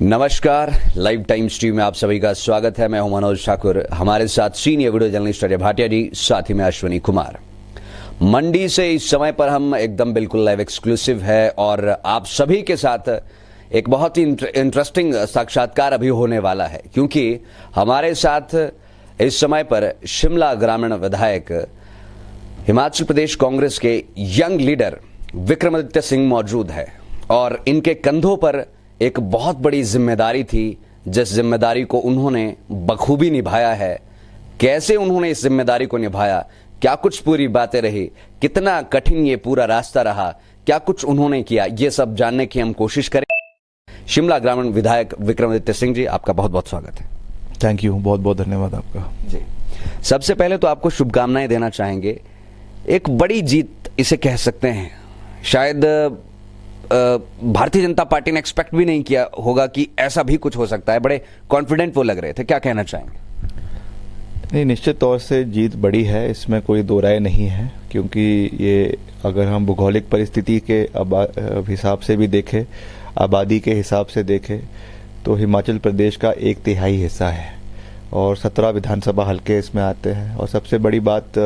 नमस्कार, live time stream में आप सभी का स्वागत है। मैं हूं मनोज ठाकुर। हमारे साथ senior video journalist Ajay Bhatia ji, साथ ही में अश्विनी कुमार। मंडी से इस समय पर हम एकदम बिल्कुल लाइव एक्सक्लूसिव है और आप सभी के साथ एक बहुत ही इंटरेस्टिंग साक्षात्कार अभी होने वाला है, क्योंकि हमारे साथ इस समय पर शिमला ग्रामीण विधायक, हिमाचल प्रदेश कांग्रेस के यंग लीडर विक्रमादित्य सिंह मौजूद है और इनके कंधों पर एक बहुत बड़ी जिम्मेदारी थी, जिस जिम्मेदारी को उन्होंने बखूबी निभाया है। कैसे उन्होंने इस जिम्मेदारी को निभाया, क्या कुछ पूरी बातें रही, कितना कठिन ये पूरा रास्ता रहा, क्या कुछ उन्होंने किया, ये सब जानने की हम कोशिश करें। शिमला ग्रामीण विधायक विक्रमादित्य सिंह जी, आपका बहुत बहुत स्वागत है। थैंक यू, बहुत बहुत धन्यवाद आपका जी। सबसे पहले तो आपको शुभकामनाएं देना चाहेंगे। एक बड़ी जीत इसे कह सकते हैं। शायद भारतीय जनता पार्टी ने एक्सपेक्ट भी नहीं किया होगा कि ऐसा भी कुछ हो सकता है। बड़े कॉन्फिडेंट वो लग रहे थे, क्या कहना चाहेंगे? नहीं, निश्चित तौर से जीत बड़ी है, इसमें कोई दो राय नहीं है, क्योंकि ये अगर हम भौगोलिक परिस्थिति के हिसाब से भी देखें, आबादी के हिसाब से देखें, तो हिमाचल प्रदेश का 1/3 हिस्सा है और 17 विधानसभा हल्के इसमें आते हैं। और सबसे बड़ी बात,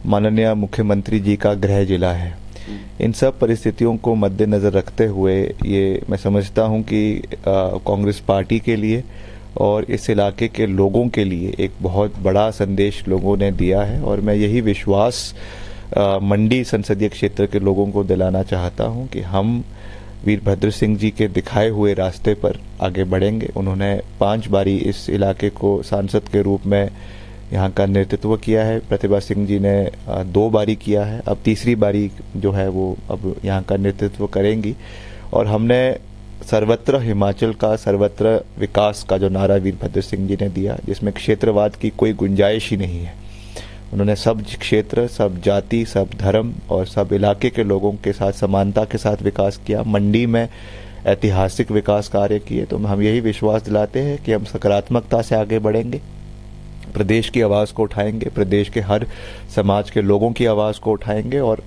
माननीय मुख्यमंत्री जी का गृह जिला है। इन सब परिस्थितियों को मद्देनजर रखते हुए ये मैं समझता हूं कि कांग्रेस पार्टी के लिए और इस इलाके के लोगों के लिए एक बहुत बड़ा संदेश लोगों ने दिया है। और मैं यही विश्वास मंडी संसदीय क्षेत्र के लोगों को दिलाना चाहता हूं कि हम वीरभद्र सिंह जी के दिखाए हुए रास्ते पर आगे बढ़ेंगे। उन्होंने 5 बारी इस इलाके को सांसद के रूप में यहाँ का नेतृत्व किया है। प्रतिभा सिंह जी ने 2 बारी किया है, अब तीसरी बारी जो है वो अब यहाँ का नेतृत्व करेंगी। और हमने सर्वत्र हिमाचल का सर्वत्र विकास का जो नारा वीरभद्र सिंह जी ने दिया, जिसमें क्षेत्रवाद की कोई गुंजाइश ही नहीं है। उन्होंने सब क्षेत्र, सब जाति, सब धर्म और सब इलाके के लोगों के साथ समानता के साथ विकास किया। मंडी में ऐतिहासिक विकास कार्य किए। तो हम यही विश्वास दिलाते हैं कि हम सकारात्मकता से आगे बढ़ेंगे, प्रदेश की आवाज को उठाएंगे, प्रदेश के हर समाज के लोगों की आवाज को उठाएंगे और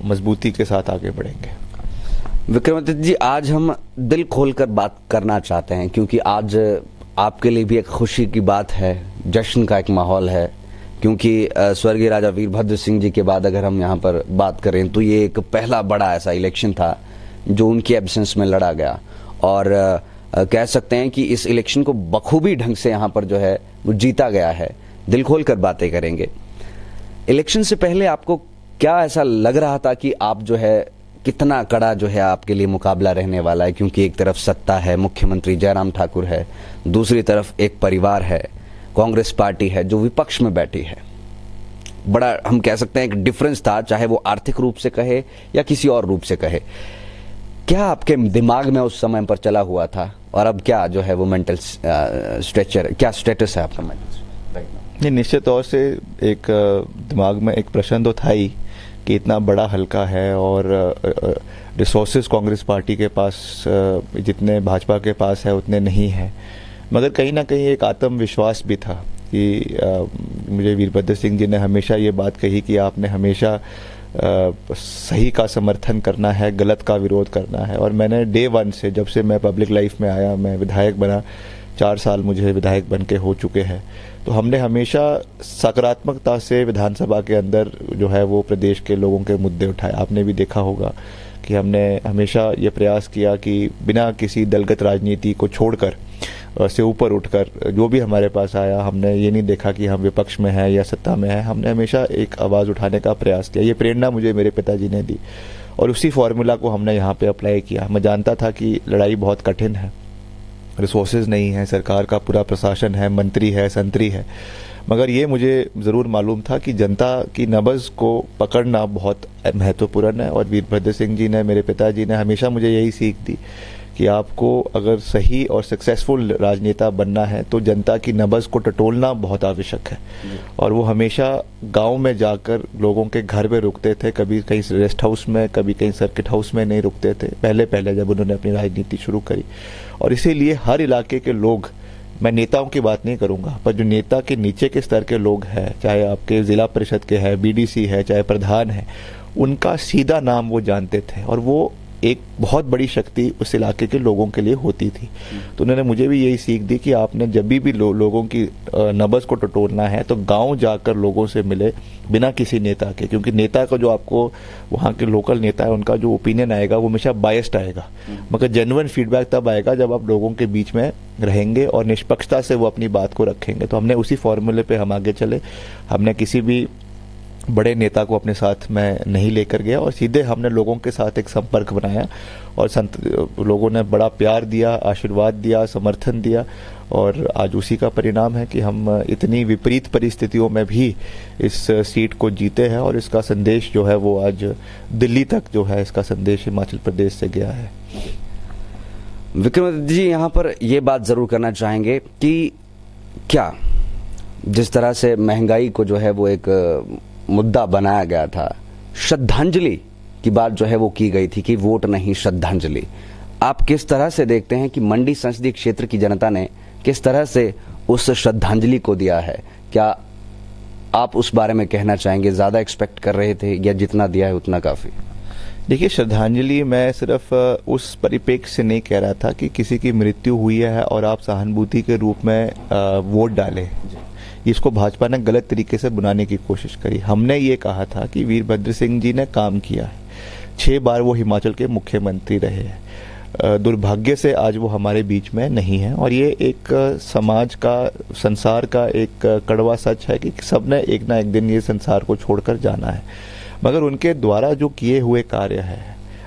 मजबूती के साथ आगे बढ़ेंगे। विक्रमादित्य जी, आज हम दिल खोलकर बात करना चाहते हैं, क्योंकि आज आपके लिए भी एक खुशी की बात है, जश्न का एक माहौल है, क्योंकि स्वर्गीय राजा वीरभद्र सिंह जी के बाद अगर हम यहाँ पर बात करें तो ये एक पहला बड़ा ऐसा इलेक्शन था जो उनकी एब्सेंस में लड़ा गया। और कह सकते हैं कि इस इलेक्शन को बखूबी ढंग से यहाँ पर जो है वो जीता गया है। दिल खोल कर बातें करेंगे। इलेक्शन से पहले आपको क्या ऐसा लग रहा था कि आप जो है कितना कड़ा जो है आपके लिए मुकाबला रहने वाला है, क्योंकि एक तरफ सत्ता है, मुख्यमंत्री जयराम ठाकुर है, दूसरी तरफ एक परिवार है, कांग्रेस पार्टी है जो विपक्ष में बैठी है। बड़ा हम कह सकते हैं एक डिफरेंस था, चाहे वो आर्थिक रूप से कहे या किसी और रूप से कहे। क्या आपके दिमाग में उस समय पर चला हुआ था और अब क्या जो है वो मेंटल क्या स्टेटस है आपका मेंटल? नहीं, निश्चित तौर से एक दिमाग में एक प्रश्न तो था ही कि इतना बड़ा हल्का है और रिसोर्सेज कांग्रेस पार्टी के पास जितने भाजपा के पास है उतने नहीं है। मगर कहीं ना कहीं एक आत्मविश्वास भी था कि मुझे वीरभद्र सिंह जी ने हमेशा ये बात कही कि आपने हमेशा सही का समर्थन करना है, गलत का विरोध करना है। और मैंने डे 1 से, जब से मैं पब्लिक लाइफ में आया, मैं विधायक बना, 4 साल मुझे विधायक बन के हो चुके हैं, तो हमने हमेशा सकारात्मकता से विधानसभा के अंदर जो है वो प्रदेश के लोगों के मुद्दे उठाए। आपने भी देखा होगा कि हमने हमेशा ये प्रयास किया कि बिना किसी दलगत राजनीति को छोड़कर से ऊपर उठकर जो भी हमारे पास आया, हमने ये नहीं देखा कि हम विपक्ष में हैं या सत्ता में हैं। हमने हमेशा एक आवाज़ उठाने का प्रयास किया। ये प्रेरणा मुझे मेरे पिताजी ने दी और उसी फॉर्मूला को हमने यहाँ पे अप्लाई किया। मैं जानता था कि लड़ाई बहुत कठिन है, रिसोर्सेज नहीं है, सरकार का पूरा प्रशासन है, मंत्री है, संतरी है, मगर ये मुझे ज़रूर मालूम था कि जनता की नब्ज़ को पकड़ना बहुत महत्वपूर्ण है। और वीरभद्र सिंह जी ने, मेरे पिताजी ने हमेशा मुझे यही सीख दी कि आपको अगर सही और सक्सेसफुल राजनेता बनना है तो जनता की नब्ज़ को टटोलना बहुत आवश्यक है। और वो हमेशा गांव में जाकर लोगों के घर पे रुकते थे, कभी कहीं रेस्ट हाउस में, कभी कहीं सर्किट हाउस में नहीं रुकते थे, पहले जब उन्होंने अपनी राजनीति शुरू करी। और इसीलिए हर इलाके के लोग, मैं नेताओं की बात नहीं करूंगा, पर जो नेता के नीचे के स्तर के लोग हैं, चाहे आपके जिला परिषद के हैं, बीडीसी है, चाहे प्रधान है, उनका सीधा नाम वो जानते थे। और वो एक बहुत बड़ी शक्ति उस इलाके के लोगों के लिए होती थी। तो उन्होंने मुझे भी यही सीख दी कि आपने जब भी लोगों की नब्ज को टटोलना है तो गांव जाकर लोगों से मिले, बिना किसी नेता के, क्योंकि नेता का जो आपको वहाँ के लोकल नेता है उनका जो ओपिनियन आएगा वो हमेशा बायस्ड आएगा, मगर जेन्युइन फीडबैक तब आएगा जब आप लोगों के बीच में रहेंगे और निष्पक्षता से वो अपनी बात को रखेंगे। तो हमने उसी फॉर्मूले पे हम आगे चले। हमने किसी भी बड़े नेता को अपने साथ में नहीं लेकर गया और सीधे हमने लोगों के साथ एक संपर्क बनाया और लोगों ने बड़ा प्यार दिया, आशीर्वाद दिया, समर्थन दिया और आज उसी का परिणाम है कि हम इतनी विपरीत परिस्थितियों में भी इस सीट को जीते हैं और इसका संदेश जो है वो आज दिल्ली तक जो है इसका संदेश हिमाचल प्रदेश से गया है। विक्रमादित्य जी, यहाँ पर ये बात जरूर करना चाहेंगे कि क्या जिस तरह से महंगाई को जो है वो एक मुद्दा बनाया गया था, श्रद्धांजलि की बात जो है वो की गई थी कि वोट नहीं श्रद्धांजलि, आप किस तरह से देखते हैं कि मंडी संसदीय क्षेत्र की जनता ने किस तरह से उस श्रद्धांजलि को दिया है? क्या आप उस बारे में कहना चाहेंगे? ज्यादा एक्सपेक्ट कर रहे थे या जितना दिया है उतना काफी? देखिए, श्रद्धांजलि मैं सिर्फ उस परिप्रेक्ष्य से नहीं कह रहा था कि किसी की मृत्यु हुई है और आप सहानुभूति के रूप में वोट डालें। इसको भाजपा ने गलत तरीके से बुनाने की कोशिश करी। हमने ये कहा था कि वीरभद्र सिंह जी ने काम किया है, 6 बार वो हिमाचल के मुख्यमंत्री रहे हैं। दुर्भाग्य से आज वो हमारे बीच में नहीं है और ये एक समाज का, संसार का एक कड़वा सच है कि सबने एक ना एक दिन ये संसार को छोड़कर जाना है। मगर उनके द्वारा जो किए हुए कार्य है,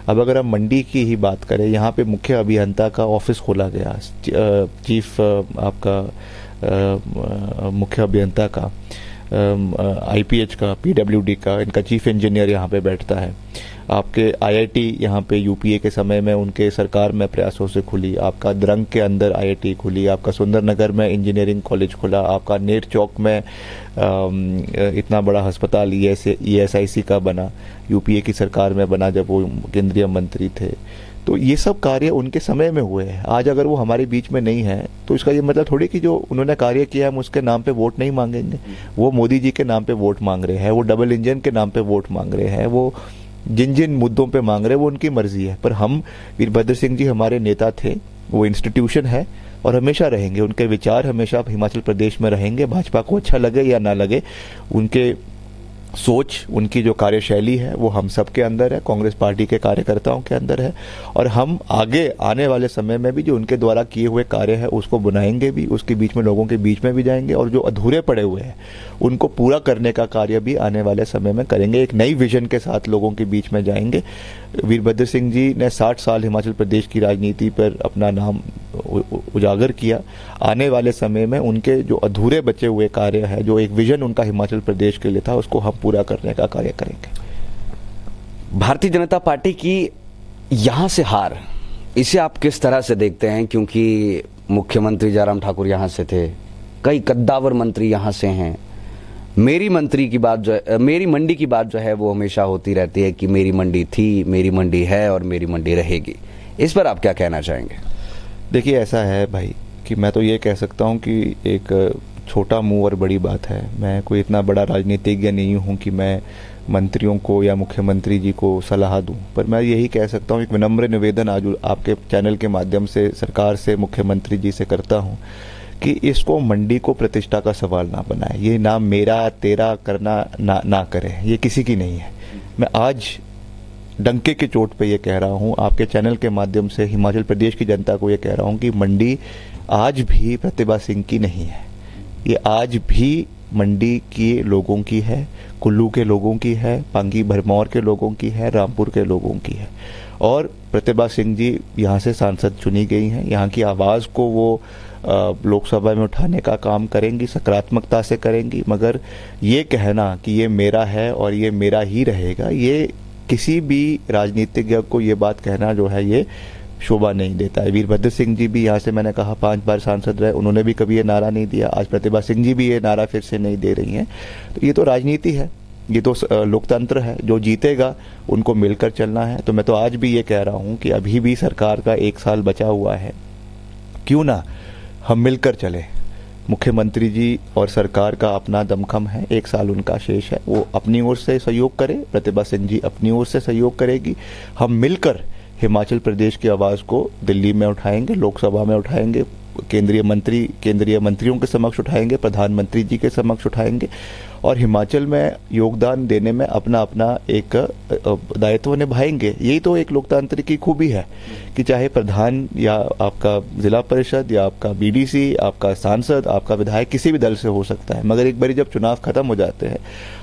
अब अगर हम मंडी की ही बात करें, यहाँ पे मुख्य अभियंता का ऑफिस खोला गया, चीफ आपका मुख्य अभियंता का, IPH का, PWD का, इनका चीफ इंजीनियर यहाँ पे बैठता है। आपके IIT यहाँ पे UPA के समय में उनके सरकार में प्रयासों से खुली। आपका द्रंग के अंदर IIT खुली, आपका सुंदरनगर में इंजीनियरिंग कॉलेज खुला, आपका नेर चौक में इतना बड़ा अस्पताल ESIC का बना, UPA की सरकार में बना जब वो केंद्रीय मंत्री थे। तो ये सब कार्य उनके समय में हुए हैं। आज अगर वो हमारे बीच में नहीं है तो इसका ये मतलब थोड़ी कि जो उन्होंने कार्य किया हम उसके नाम पे वोट नहीं मांगेंगे। वो मोदी जी के नाम पे वोट मांग रहे हैं, वो डबल इंजन के नाम पे वोट मांग रहे हैं, वो जिन जिन मुद्दों पे मांग रहे हैं वो उनकी मर्जी है। पर हम, वीरभद्र सिंह जी हमारे नेता थे, वो इंस्टीट्यूशन है और हमेशा रहेंगे। उनके विचार हमेशा हिमाचल प्रदेश में रहेंगे, भाजपा को अच्छा लगे या ना लगे। उनके सोच, उनकी जो कार्यशैली है वो हम सब के अंदर है, कांग्रेस पार्टी के कार्यकर्ताओं के अंदर है और हम आगे आने वाले समय में भी जो उनके द्वारा किए हुए कार्य है उसको बनाएंगे भी, उसके बीच में लोगों के बीच में भी जाएंगे और जो अधूरे पड़े हुए हैं उनको पूरा करने का कार्य भी आने वाले समय में करेंगे। एक नई विजन के साथ लोगों के बीच में जाएंगे। वीरभद्र सिंह जी ने 60 साल हिमाचल प्रदेश की राजनीति पर अपना नाम उजागर किया। आने वाले समय में उनके जो अधूरे बचे हुए कार्य है, जो एक विजन उनका हिमाचल प्रदेश के लिए था, उसको हम पूरा करने का कार्य करेंगे। भारतीय जनता पार्टी की यहां से हार, इसे आप किस तरह से देखते हैं? क्योंकि मुख्यमंत्री जयराम ठाकुर यहां से थे, कई कद्दावर मंत्री यहां से हैं। मेरी मंत्री की बात मेरी मंडी की बात जो है वो हमेशा होती रहती है कि मेरी मंडी थी, मेरी मंडी है और मेरी मंडी रहेगी। इस पर आप क्या कहना चाहेंगे? देखिए, ऐसा है भाई कि मैं तो ये कह सकता हूँ कि एक छोटा मुंह और बड़ी बात है। मैं कोई इतना बड़ा राजनीतिज्ञ नहीं हूँ कि मैं मंत्रियों को या मुख्यमंत्री जी को सलाह दूं, पर मैं यही कह सकता हूँ, एक विनम्र निवेदन आज आपके चैनल के माध्यम से सरकार से, मुख्यमंत्री जी से करता हूँ कि इसको मंडी को प्रतिष्ठा का सवाल ना बनाए। ये ना मेरा तेरा करना ना करे, ये किसी की नहीं है। मैं आज डंके की चोट पे ये कह रहा हूँ, आपके चैनल के माध्यम से हिमाचल प्रदेश की जनता को ये कह रहा हूँ कि मंडी आज भी प्रतिभा सिंह की नहीं है। ये आज भी मंडी के लोगों की है, कुल्लू के लोगों की है, पांगी भरमौर के लोगों की है, रामपुर के लोगों की है। और प्रतिभा सिंह जी यहाँ से सांसद चुनी गई हैं। यहाँ की आवाज़ को वो लोकसभा में उठाने का काम करेंगी, सकारात्मकता से करेंगी। मगर ये कहना कि ये मेरा है और ये मेरा ही रहेगा, ये किसी भी राजनीतिज्ञ को ये बात कहना जो है ये शोभा नहीं देता है। वीरभद्र सिंह जी भी यहाँ से, मैंने कहा, 5 बार सांसद रहे, उन्होंने भी कभी ये नारा नहीं दिया। आज प्रतिभा सिंह जी भी ये नारा फिर से नहीं दे रही हैं। तो ये तो राजनीति है, ये तो लोकतंत्र है। जो जीतेगा उनको मिलकर चलना है। तो मैं तो आज भी ये कह रहा हूँ कि अभी भी सरकार का 1 साल बचा हुआ है, क्यों ना हम मिलकर चले। मुख्यमंत्री जी और सरकार का अपना दमखम है, 1 साल उनका शेष है, वो अपनी ओर से सहयोग करे, प्रतिभा सिंह जी अपनी ओर से सहयोग करेगी। हम मिलकर हिमाचल प्रदेश की आवाज़ को दिल्ली में उठाएंगे, लोकसभा में उठाएंगे, केंद्रीय मंत्रियों के समक्ष उठाएंगे, प्रधानमंत्री जी के समक्ष उठाएंगे और हिमाचल में योगदान देने में अपना अपना एक दायित्व निभाएंगे। यही तो एक लोकतंत्र की खूबी है कि चाहे प्रधान या आपका जिला परिषद या आपका बीडीसी, आपका सांसद, आपका विधायक किसी भी दल से हो सकता है, मगर एक बारी जब चुनाव खत्म हो जाते हैं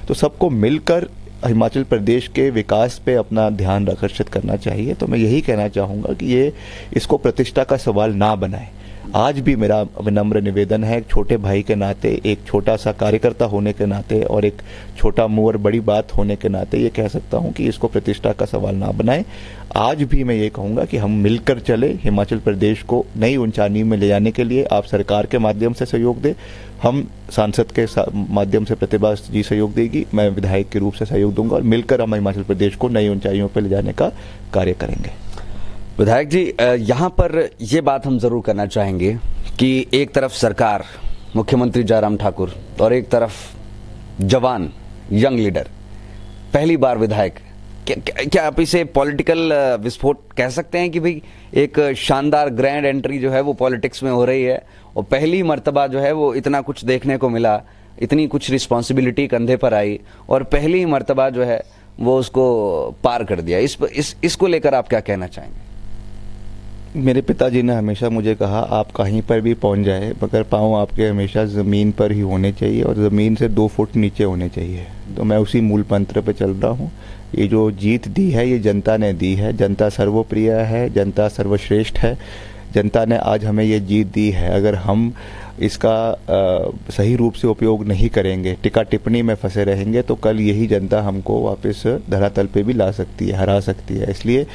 तो सबको मिलकर हिमाचल प्रदेश के विकास पे अपना ध्यान आकर्षित करना चाहिए। तो मैं यही कहना चाहूँगा कि ये इसको प्रतिष्ठा का सवाल ना बनाए। आज भी मेरा विनम्र निवेदन है, एक छोटे भाई के नाते, एक छोटा सा कार्यकर्ता होने के नाते और एक छोटा मुंह और बड़ी बात होने के नाते ये कह सकता हूं कि इसको प्रतिष्ठा का सवाल ना बनाएं। आज भी मैं ये कहूंगा कि हम मिलकर चले, हिमाचल प्रदेश को नई ऊंचाई में ले जाने के लिए आप सरकार के माध्यम से सहयोग दें, हम सांसद के माध्यम से प्रतिभा जी सहयोग देगी, मैं विधायक के रूप से सहयोग दूंगा और मिलकर हम हिमाचल प्रदेश को नई ऊंचाइयों पर ले जाने का कार्य करेंगे। विधायक जी, यहाँ पर ये बात हम जरूर करना चाहेंगे कि एक तरफ सरकार, मुख्यमंत्री जयराम ठाकुर, और एक तरफ जवान, यंग लीडर, पहली बार विधायक, क्या आप इसे पॉलिटिकल विस्फोट कह सकते हैं कि भाई एक शानदार ग्रैंड एंट्री जो है वो पॉलिटिक्स में हो रही है और पहली मर्तबा जो है वो इतना कुछ देखने को मिला, इतनी कुछ रिस्पॉन्सिबिलिटी कंधे पर आई और पहली मर्तबा जो है वो उसको पार कर दिया। इसको लेकर आप क्या कहना चाहेंगे? मेरे पिताजी ने हमेशा मुझे कहा, आप कहीं पर भी पहुंच जाए मगर पाँव आपके हमेशा ज़मीन पर ही होने चाहिए और ज़मीन से 2 फुट नीचे होने चाहिए। तो मैं उसी मूल मंत्र पे चल रहा हूँ। ये जो जीत दी है ये जनता ने दी है, जनता सर्वप्रिय है, जनता सर्वश्रेष्ठ है, जनता ने आज हमें ये जीत दी है। अगर हम इसका सही रूप से उपयोग नहीं करेंगे, टिक्का टिप्पणी में फंसे रहेंगे तो कल यही जनता हमको वापस धरातल पे भी ला सकती है, हरा सकती है। इसलिए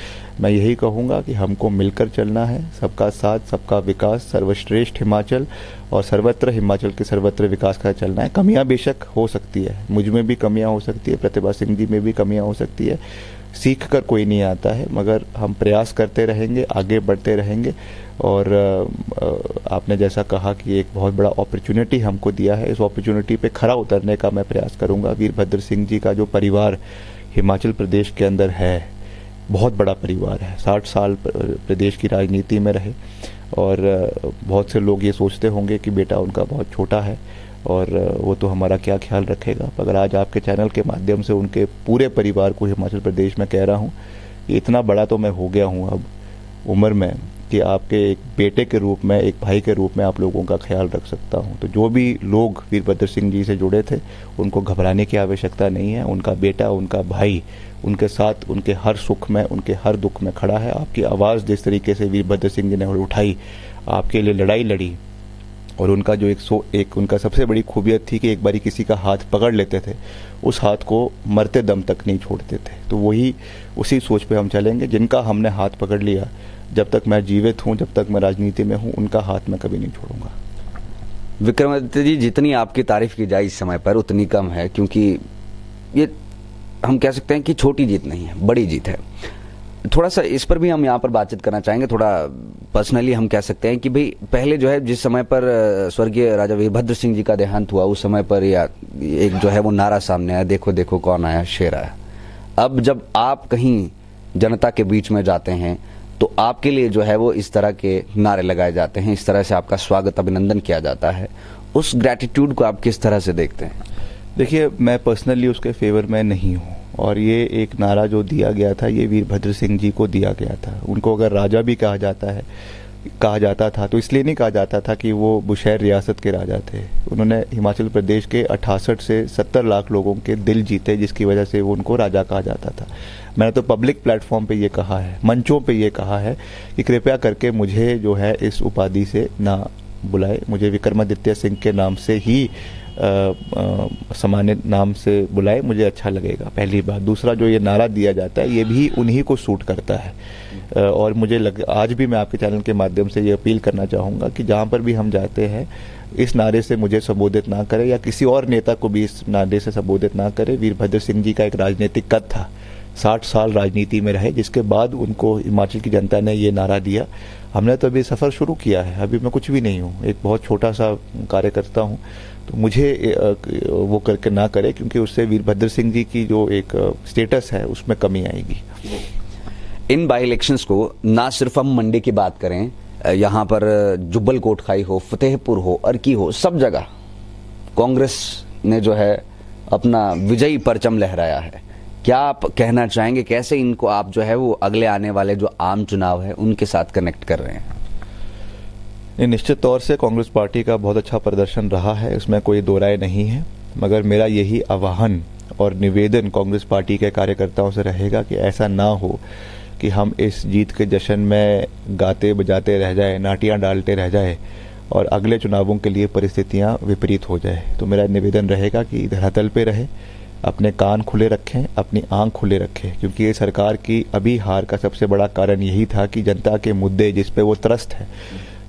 मैं यही कहूँगा कि हमको मिलकर चलना है, सबका साथ, सबका विकास, सर्वश्रेष्ठ हिमाचल और सर्वत्र हिमाचल के सर्वत्र विकास का चलना है। कमियां बेशक हो सकती है, मुझ में भी कमियां हो सकती है, प्रतिभा सिंह जी में भी कमियां हो सकती है, सीख कर कोई नहीं आता है, मगर हम प्रयास करते रहेंगे, आगे बढ़ते रहेंगे। और आपने जैसा कहा कि एक बहुत बड़ा अपॉर्चुनिटी हमको दिया है, इस अपॉर्चुनिटी पे खरा उतरने का मैं प्रयास करूंगा। वीरभद्र सिंह जी का जो परिवार हिमाचल प्रदेश के अंदर है, बहुत बड़ा परिवार है, 60 साल प्रदेश की राजनीति में रहे और बहुत से लोग ये सोचते होंगे कि बेटा उनका बहुत छोटा है और वो तो हमारा क्या ख्याल रखेगा। अगर आज आपके चैनल के माध्यम से उनके पूरे परिवार को हिमाचल प्रदेश में कह रहा हूँ कि इतना बड़ा तो मैं हो गया हूँ अब उम्र में कि आपके एक बेटे के रूप में, एक भाई के रूप में आप लोगों का ख्याल रख सकता हूं। तो जो भी लोग वीरभद्र सिंह जी से जुड़े थे उनको घबराने की आवश्यकता नहीं है। उनका बेटा, उनका भाई उनके साथ, उनके हर सुख में, उनके हर दुख में खड़ा है। आपकी आवाज़ जिस तरीके से वीरभद्र सिंह जी ने उठाई, आपके लिए लड़ाई लड़ी और उनका जो एक उनका सबसे बड़ी खूबियत थी कि एक बारी किसी का हाथ पकड़ लेते थे, उस हाथ को मरते दम तक नहीं छोड़ते थे। तो वही उसी सोच पे हम चलेंगे। जिनका हमने हाथ पकड़ लिया, जब तक मैं जीवित हूं, जब तक मैं राजनीति में हूं, उनका हाथ मैं कभी नहीं छोड़ूंगा। विक्रमादित्य जी, जितनी आपकी तारीफ की जाए इस समय पर उतनी कम है, क्योंकि ये हम कह सकते हैं कि छोटी जीत नहीं है, बड़ी जीत है। थोड़ा सा इस पर भी हम यहाँ पर बातचीत करना चाहेंगे। थोड़ा पर्सनली हम कह सकते हैं कि भाई पहले जो है, जिस समय पर स्वर्गीय राजा वीरभद्र सिंह जी का देहांत हुआ, उस समय पर या एक जो है वो नारा सामने आया, देखो देखो कौन आया, शेर आया। अब जब आप कहीं जनता के बीच में जाते हैं तो आपके लिए जो है वो इस तरह के नारे लगाए जाते हैं, इस तरह से आपका स्वागत, अभिनंदन किया जाता है। उस ग्रेटिट्यूड को आप किस तरह से देखते हैं? देखिए, मैं पर्सनली उसके फेवर में नहीं हूँ और ये एक नारा जो दिया गया था, ये वीरभद्र सिंह जी को दिया गया था। उनको अगर राजा भी कहा जाता था तो इसलिए नहीं कहा जाता था कि वो बुशैर रियासत के राजा थे। उन्होंने हिमाचल प्रदेश के 68 से 70 लाख लोगों के दिल जीते, जिसकी वजह से वो उनको राजा कहा जाता था। मैंने तो पब्लिक प्लेटफॉर्म पे ये कहा है, मंचों पे ये कहा है कि कृपया करके मुझे जो है इस उपाधि से ना बुलाए, मुझे विक्रमादित्य सिंह के नाम से ही सामान्य नाम से बुलाए, मुझे अच्छा लगेगा, पहली बात। दूसरा, जो ये नारा दिया जाता है ये भी उन्हीं को सूट करता है और मुझे आज भी मैं आपके चैनल के माध्यम से ये अपील करना चाहूँगा कि जहाँ पर भी हम जाते हैं इस नारे से मुझे संबोधित ना करें या किसी और नेता को भी इस नारे से संबोधित ना करें। वीरभद्र सिंह जी का एक राजनीतिक कद था, 60 साल राजनीति में रहे, जिसके बाद उनको हिमाचल की जनता ने ये नारा दिया। हमने तो अभी सफ़र शुरू किया है, अभी मैं कुछ भी नहीं हूँ, एक बहुत छोटा सा कार्यकर्ता हूँ। तो मुझे वो करके ना करे, क्योंकि उससे वीरभद्र सिंह जी की जो एक स्टेटस है उसमें कमी आएगी। इन बाई इलेक्शंस को ना सिर्फ हम मंडी की बात करें, यहाँ पर जुब्बल कोटखाई हो, फतेहपुर हो, अर्की हो, सब जगह कांग्रेस ने जो है अपना विजयी परचम लहराया है। क्या आप कहना चाहेंगे, कैसे इनको आप जो है वो अगले आने वाले जो आम चुनाव है उनके साथ कनेक्ट कर रहे हैं? निश्चित तौर से कांग्रेस पार्टी का बहुत अच्छा प्रदर्शन रहा है, उसमें कोई दो राय नहीं है, मगर मेरा यही आह्वान और निवेदन कांग्रेस पार्टी के कार्यकर्ताओं से रहेगा कि ऐसा ना हो कि हम इस जीत के जश्न में गाते बजाते रह जाए, नाटियां डालते रह जाए और अगले चुनावों के लिए परिस्थितियां विपरीत हो जाए। तो मेरा निवेदन रहेगा कि धरातल पे रहे, अपने कान खुले रखें, अपनी आंख खुले रखें, क्योंकि ये सरकार की अभी हार का सबसे बड़ा कारण यही था कि जनता के मुद्दे जिस पे वो त्रस्त है,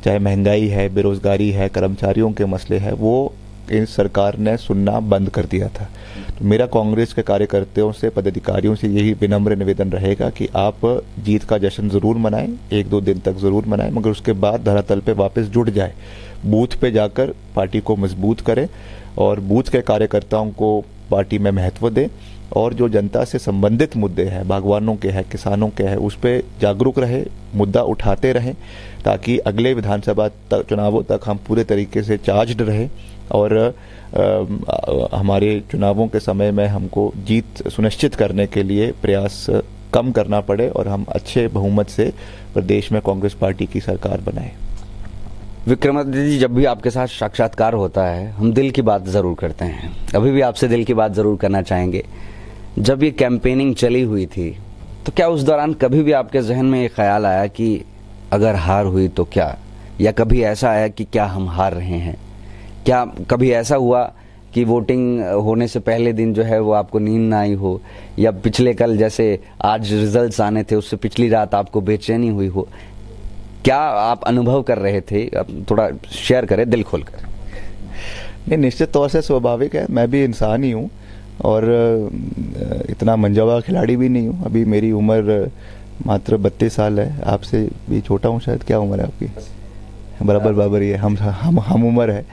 चाहे महंगाई है, बेरोजगारी है, कर्मचारियों के मसले हैं, वो इस सरकार ने सुनना बंद कर दिया था। तो मेरा कांग्रेस के कार्यकर्ताओं से, पदाधिकारियों से यही विनम्र निवेदन रहेगा कि आप जीत का जश्न जरूर मनाएं, 1-2 दिन तक जरूर मनाएं, मगर उसके बाद धरातल पे वापस जुट जाए, बूथ पे जाकर पार्टी को मजबूत करें और बूथ के कार्यकर्ताओं को पार्टी में महत्व दें और जो जनता से संबंधित मुद्दे हैं, बागवानों के हैं, किसानों के हैं, उस पर जागरूक रहे, मुद्दा उठाते रहें, ताकि अगले विधानसभा चुनावों तक हम पूरे तरीके से चार्ज्ड रहें और हमारे चुनावों के समय में हमको जीत सुनिश्चित करने के लिए प्रयास कम करना पड़े और हम अच्छे बहुमत से प्रदेश में कांग्रेस पार्टी की सरकार बनाएं। विक्रमादित्य जी, जब भी आपके साथ साक्षात्कार होता है हम दिल की बात जरूर करते हैं, अभी भी आपसे दिल की बात जरूर करना चाहेंगे। जब ये कैंपेनिंग चली हुई थी तो क्या उस दौरान कभी भी आपके जहन में ये ख्याल आया कि अगर हार हुई तो क्या, या कभी ऐसा आया कि क्या हम हार रहे हैं? क्या कभी ऐसा हुआ कि वोटिंग होने से पहले दिन जो है वो आपको नींद ना आई हो, या पिछले कल जैसे आज रिजल्ट्स आने थे उससे पिछली रात आपको बेचैनी हुई हो? क्या आप अनुभव कर रहे थे? आप थोड़ा शेयर करें दिल खोलकर। नहीं, निश्चित तौर से स्वाभाविक है, मैं भी इंसान ही हूँ और इतना मंजवा खिलाड़ी भी नहीं हूँ। अभी मेरी उम्र मात्र 32 साल है, आपसे भी छोटा हूँ शायद। क्या उम्र है आपकी? बराबर ही है, हम उम्र है,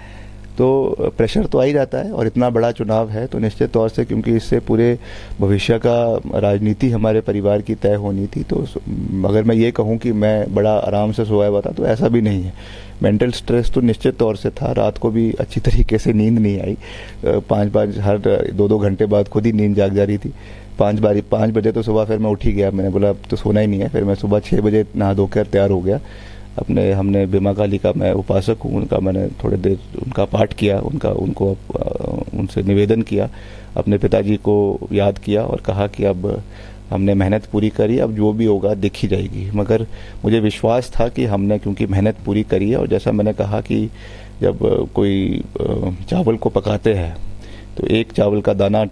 तो प्रेशर तो आ ही जाता है। और इतना बड़ा चुनाव है तो निश्चित तौर से, क्योंकि इससे पूरे भविष्य का राजनीति हमारे परिवार की तय होनी थी, तो अगर मैं ये कहूँ कि मैं बड़ा आराम से सोया हुआ था तो ऐसा भी नहीं है। मेंटल स्ट्रेस तो निश्चित तौर से था, रात को भी अच्छी तरीके से नींद नहीं आई, 5 हर 2-2 घंटे बाद खुद ही नींद जाग जा रही थी। 5 बजे तो सुबह फिर मैं उठ ही गया, मैंने बोला अब तो सोना ही नहीं है। फिर मैं सुबह 6 बजे नहा धोकर तैयार हो गया। हमने बीमा काली का मैं उपासक हूँ, उनका मैंने थोड़ी देर उनका पाठ किया, उनसे निवेदन किया, अपने पिताजी को याद किया और कहा कि अब हमने मेहनत पूरी करी, अब जो भी होगा दिख ही जाएगी। मगर मुझे विश्वास था कि हमने क्योंकि मेहनत पूरी करी है, और जैसा मैंने कहा कि जब कोई चावल को पकाते हैं तो एक चावल का दाना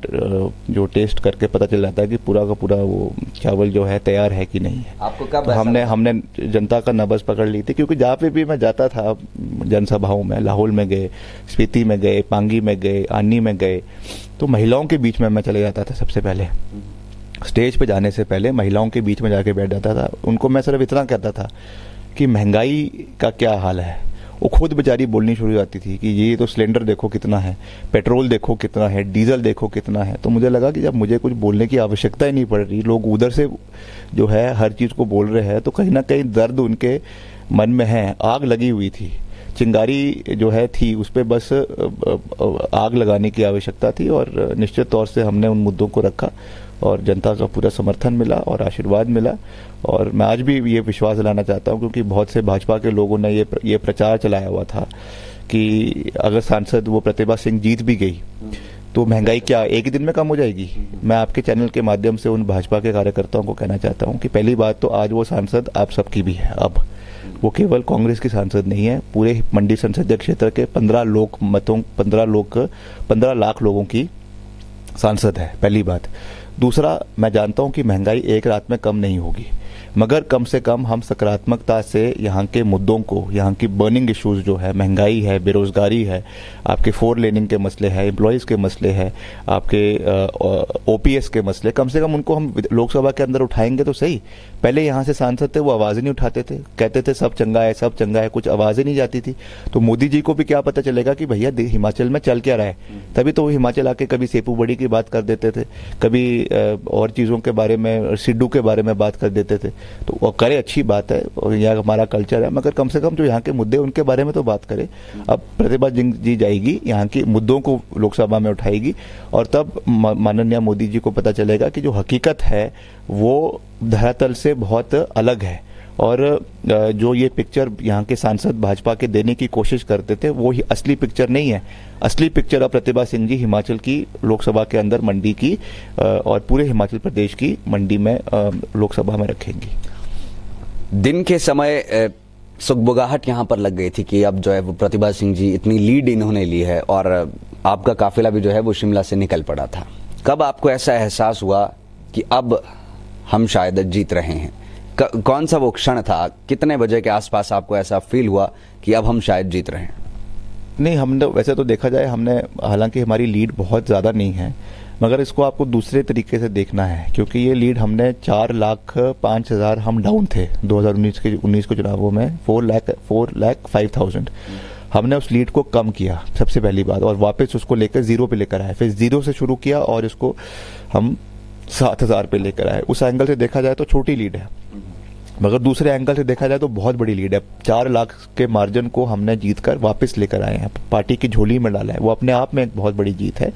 जो टेस्ट करके पता चल जाता है कि पूरा का पूरा वो चावल जो है तैयार है कि नहीं है। आपको कब? तो हमने जनता का नब्ज पकड़ ली थी, क्योंकि जहाँ पे भी मैं जाता था जनसभाओं में, लाहौल में गए, स्पीति में गए, पांगी में गए, आनी में गए, तो महिलाओं के बीच में मैं चले जाता था। सबसे पहले स्टेज पे जाने से पहले महिलाओं के बीच में जाके बैठ जाता था। उनको मैं सिर्फ इतना कहता था कि महंगाई का क्या हाल है। वो खुद बेचारी बोलनी शुरू हो जाती थी कि ये तो सिलेंडर देखो कितना है, पेट्रोल देखो कितना है, डीजल देखो कितना है। तो मुझे लगा कि जब मुझे कुछ बोलने की आवश्यकता ही नहीं पड़ रही, लोग उधर से जो है हर चीज को बोल रहे हैं, तो कहीं ना कहीं दर्द उनके मन में है। आग लगी हुई थी, चिंगारी जो है थी, उस पर बस आग लगाने की आवश्यकता थी। और निश्चित तौर से हमने उन मुद्दों को रखा और जनता का पूरा समर्थन मिला और आशीर्वाद मिला। और मैं आज भी ये विश्वास दिलाना चाहता हूं, क्योंकि बहुत से भाजपा के लोगों ने ये प्रचार चलाया हुआ था कि अगर सांसद वो प्रतिभा सिंह जीत भी गई तो महंगाई क्या एक ही दिन में कम हो जाएगी। मैं आपके चैनल के माध्यम से उन भाजपा के कार्यकर्ताओं को कहना चाहता हूं कि पहली बात तो आज वो सांसद आप सबकी भी है। अब वो केवल कांग्रेस की सांसद नहीं है, पूरे मंडी संसदीय क्षेत्र के 15 लाख लोगों की सांसद है, पहली बात। दूसरा, मैं जानता हूं कि महंगाई एक रात में कम नहीं होगी, मगर कम से कम हम सकारात्मकता से यहाँ के मुद्दों को, यहाँ की बर्निंग इश्यूज जो है, महंगाई है, बेरोजगारी है, आपके 4 लेनिंग के मसले हैं, एम्प्लॉयज़ के मसले हैं, आपके ओपीएस के मसले, कम से कम उनको हम लोकसभा के अंदर उठाएंगे तो सही। पहले यहाँ से सांसद थे, वो आवाज़ ही नहीं उठाते थे, कहते थे सब चंगा है, सब चंगा है, कुछ आवाज़ ही नहीं जाती थी। तो मोदी जी को भी क्या पता चलेगा कि भैया हिमाचल में चल क्या रहा है। तभी तो वो हिमाचल आके कभी सेपू बड़ी की बात कर देते थे, कभी और चीज़ों के बारे में, सिड्डू के बारे में बात कर देते थे। तो वो करे, अच्छी बात है, और यह हमारा कल्चर है, मगर कम से कम जो यहाँ के मुद्दे उनके बारे में तो बात करे। अब प्रतिभा जी जाएगी, यहाँ के मुद्दों को लोकसभा में उठाएगी, और तब माननीय मोदी जी को पता चलेगा कि जो हकीकत है वो धरातल से बहुत अलग है, और जो ये पिक्चर यहाँ के सांसद भाजपा के देने की कोशिश करते थे वो ही असली पिक्चर नहीं है। असली पिक्चर अब प्रतिभा सिंह जी हिमाचल की लोकसभा के अंदर मंडी की और पूरे हिमाचल प्रदेश की मंडी में लोकसभा में रखेंगी। दिन के समय सुगबुगाहट यहाँ पर लग गई थी कि अब जो है वो प्रतिभा सिंह जी इतनी लीड इन्होंने ली है, और आपका काफिला भी जो है वो शिमला से निकल पड़ा था। कब आपको ऐसा एहसास हुआ कि अब हम शायद जीत रहे हैं? कौन सा वो क्षण था? कितने बजे के आसपास आपको ऐसा फील हुआ कि अब हम शायद जीत रहे हैं? नहीं, हमने वैसे तो देखा जाए, हमने हालांकि हमारी लीड बहुत ज़्यादा नहीं है, मगर इसको आपको दूसरे तरीके से देखना है, क्योंकि ये लीड हमने 4,05,000 हम डाउन थे 2019 के चुनावों में 4,05,000 हमने उस लीड को कम किया सबसे पहली बात, और वापस उसको लेकर 0 पे लेकर आए। फिर 0 से शुरू किया और इसको हम 7,000 पे लेकर आए। उस एंगल से देखा जाए तो छोटी लीड है, मगर दूसरे एंगल से देखा जाए तो बहुत बड़ी लीड है। 4 लाख के मार्जिन को हमने जीतकर वापस लेकर आए हैं, पार्टी की झोली में डाला है, वो अपने आप में एक बहुत बड़ी जीत है।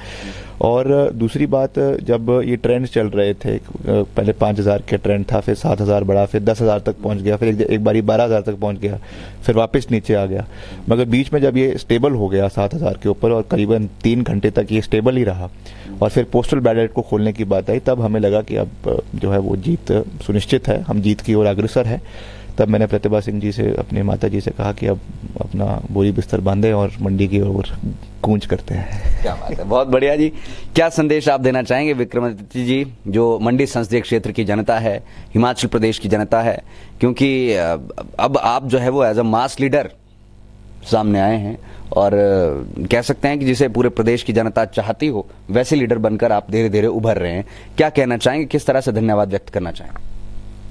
और दूसरी बात, जब ये ट्रेंड चल रहे थे, पहले 5,000 के ट्रेंड था, फिर 7,000 बढ़ा, फिर 10,000 तक पहुंच गया, फिर एक बारी 12,000 तक पहुंच गया, फिर वापस नीचे आ गया। मगर बीच में जब ये स्टेबल हो गया 7,000 के ऊपर और करीबन 3 घंटे तक ये स्टेबल ही रहा, और फिर पोस्टल बैलेट को खोलने की बात आई, तब हमें लगा कि अब जो है वो जीत सुनिश्चित है, हम जीत की ओर अग्रसर है। तब मैंने प्रतिभा सिंह जी से, अपने माता जी से कहा कि अब अपना बोरी बिस्तर बांधे और मंडी की ओर कूच करते हैं। क्या बात है, बहुत बढ़िया जी। क्या संदेश आप देना चाहेंगे विक्रमादित्य जी, जो मंडी संसदीय क्षेत्र की जनता है, हिमाचल प्रदेश की जनता है, क्योंकि अब आप जो है वो एज अ मास लीडर सामने आए हैं, और कह सकते हैं कि जिसे पूरे प्रदेश की जनता चाहती हो वैसे लीडर बनकर आप धीरे धीरे उभर रहे हैं। क्या कहना चाहेंगे, किस तरह से धन्यवाद व्यक्त करना चाहेंगे?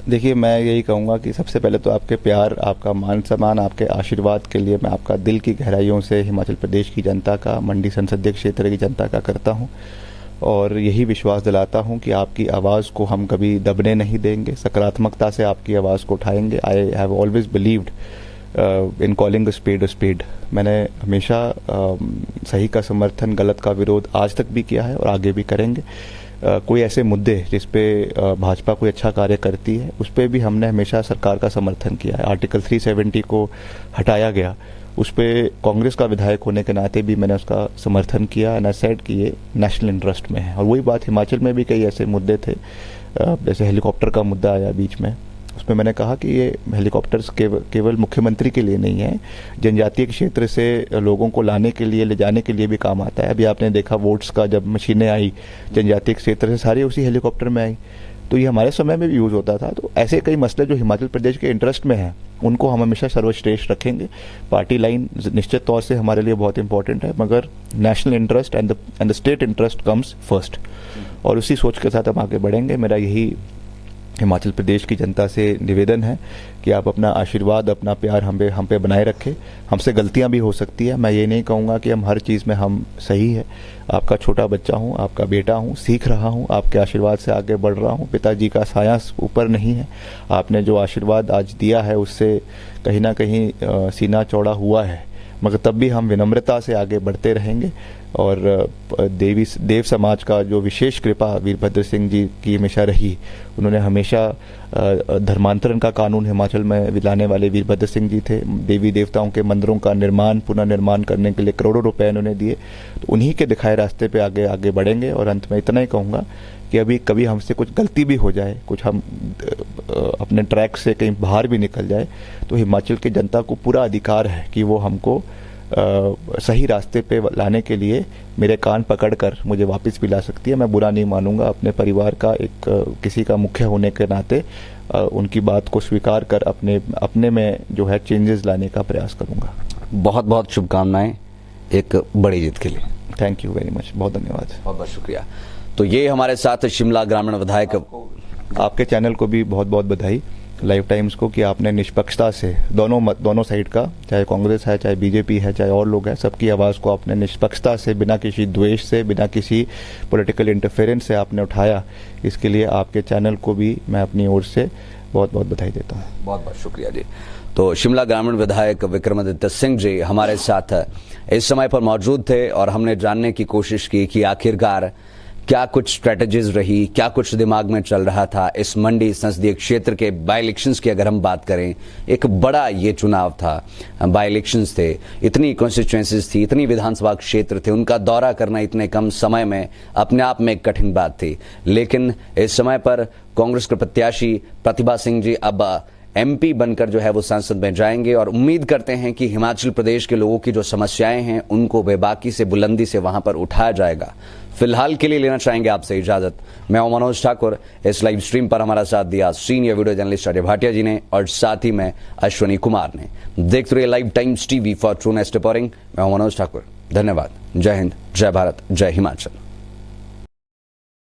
देखिए, मैं यही कहूँगा कि सबसे पहले तो आपके प्यार, आपका मान सम्मान, आपके आशीर्वाद के लिए मैं आपका दिल की गहराइयों से हिमाचल प्रदेश की जनता का, मंडी संसदीय क्षेत्र की जनता का करता हूँ, और यही विश्वास दिलाता हूँ कि आपकी आवाज़ को हम कभी दबने नहीं देंगे, सकारात्मकता से आपकी आवाज़ को उठाएंगे। I have always believed in calling a spade. मैंने हमेशा सही का समर्थन, गलत का विरोध आज तक भी किया है और आगे भी करेंगे। कोई ऐसे मुद्दे जिस पे भाजपा कोई अच्छा कार्य करती है, उस पर भी हमने हमेशा सरकार का समर्थन किया है। आर्टिकल 370 को हटाया गया, उस पर कांग्रेस का विधायक होने के नाते भी मैंने उसका समर्थन किया, एंड आई सेड कि ये नेशनल इंटरेस्ट में है। और वही बात, हिमाचल में भी कई ऐसे मुद्दे थे, जैसे हेलीकॉप्टर का मुद्दा आया बीच में, उसमें मैंने कहा कि ये हेलीकॉप्टर्स केवल मुख्यमंत्री के लिए नहीं है, जनजातीय क्षेत्र से लोगों को लाने के लिए, ले जाने के लिए भी काम आता है। अभी आपने देखा वोट्स का जब मशीनें आई जनजातीय क्षेत्र से, सारी उसी हेलीकॉप्टर में आई, तो ये हमारे समय में भी यूज़ होता था। तो ऐसे कई मसले जो हिमाचल प्रदेश के इंटरेस्ट में हैं, उनको हम हमेशा सर्वश्रेष्ठ रखेंगे। पार्टी लाइन निश्चित तौर से हमारे लिए बहुत इंपॉर्टेंट है, मगर national interest and the state interest comes first, और उसी सोच के साथ हम आगे बढ़ेंगे। मेरा यही हिमाचल प्रदेश की जनता से निवेदन है कि आप अपना आशीर्वाद, अपना प्यार हम पे बनाए रखें। हमसे गलतियां भी हो सकती है, मैं ये नहीं कहूँगा कि हम हर चीज़ में हम सही है। आपका छोटा बच्चा हूँ, आपका बेटा हूँ, सीख रहा हूँ, आपके आशीर्वाद से आगे बढ़ रहा हूँ। पिताजी का साया ऊपर नहीं है, आपने जो आशीर्वाद आज दिया है उससे कहीं ना कहीं सीना चौड़ा हुआ है, मगर तब भी हम विनम्रता से आगे बढ़ते रहेंगे। और देव समाज का जो विशेष कृपा वीरभद्र सिंह जी की हमेशा रही, उन्होंने हमेशा धर्मांतरण का कानून हिमाचल में लाने वाले वीरभद्र सिंह जी थे। देवी देवताओं के मंदिरों का निर्माण, पुनर्निर्माण करने के लिए करोड़ों रुपए उन्होंने दिए। तो उन्हीं के दिखाए रास्ते पे आगे आगे बढ़ेंगे। और अंत में इतना ही कहूँगा कि अभी कभी हमसे कुछ गलती भी हो जाए, कुछ हम अपने ट्रैक से कहीं बाहर भी निकल जाए, तो हिमाचल की जनता को पूरा अधिकार है कि वो हमको सही रास्ते पे लाने के लिए मेरे कान पकड़कर मुझे वापस भी ला सकती है। मैं बुरा नहीं मानूंगा, अपने परिवार का एक किसी का मुखिया होने के नाते उनकी बात को स्वीकार कर अपने में जो है चेंजेस लाने का प्रयास करूंगा। बहुत बहुत शुभकामनाएं एक बड़ी जीत के लिए। थैंक यू वेरी मच, बहुत धन्यवाद, बहुत बहुत शुक्रिया। तो ये हमारे साथ शिमला ग्रामीण विधायक, आपके चैनल को भी बहुत बहुत बधाई, लाइव टाइम्स को, कि आपने निष्पक्षता से दोनों साइड का, चाहे कांग्रेस है, चाहे बीजेपी है, चाहे और लोग हैं, सबकी आवाज़ को आपने निष्पक्षता से, बिना किसी द्वेष से, बिना किसी पॉलिटिकल इंटरफेरेंस से आपने उठाया। इसके लिए आपके चैनल को भी मैं अपनी ओर से बहुत बहुत बधाई देता हूँ। बहुत बहुत शुक्रिया जी। तो शिमला ग्रामीण विधायक विक्रमादित्य सिंह जी हमारे साथ इस समय पर मौजूद थे और हमने जानने की कोशिश की कि आखिरकार क्या कुछ स्ट्रेटजीज रही, क्या कुछ दिमाग में चल रहा था इस मंडी संसदीय क्षेत्र के बाई इलेक्शंस की। अगर हम बात करें, एक बड़ा ये चुनाव था, बाई इलेक्शंस थे, इतनी कॉन्स्टिट्यूएंसीज थी, इतनी विधानसभा क्षेत्र थे, उनका दौरा करना इतने कम समय में अपने आप में एक कठिन बात थी। लेकिन इस समय पर कांग्रेस के प्रत्याशी प्रतिभा सिंह जी अब एमपी बनकर जो है वो संसद में जाएंगे और उम्मीद करते हैं कि हिमाचल प्रदेश के लोगों की जो समस्याएं हैं उनको बेबाकी से, बुलंदी से वहां पर उठाया जाएगा। फिलहाल के लिए लेना चाहेंगे आपसे इजाजत। मैं हूं मनोज ठाकुर। इस लाइव स्ट्रीम पर हमारा साथ दिया senior video journalist Ajay Bhatia ji ने और साथ ही मैं अश्वनी कुमार ने। देखते रहिए live times TV for true nest reporting. मैं हूं मनोज ठाकुर। धन्यवाद। जय हिंद, जय भारत, जय हिमाचल।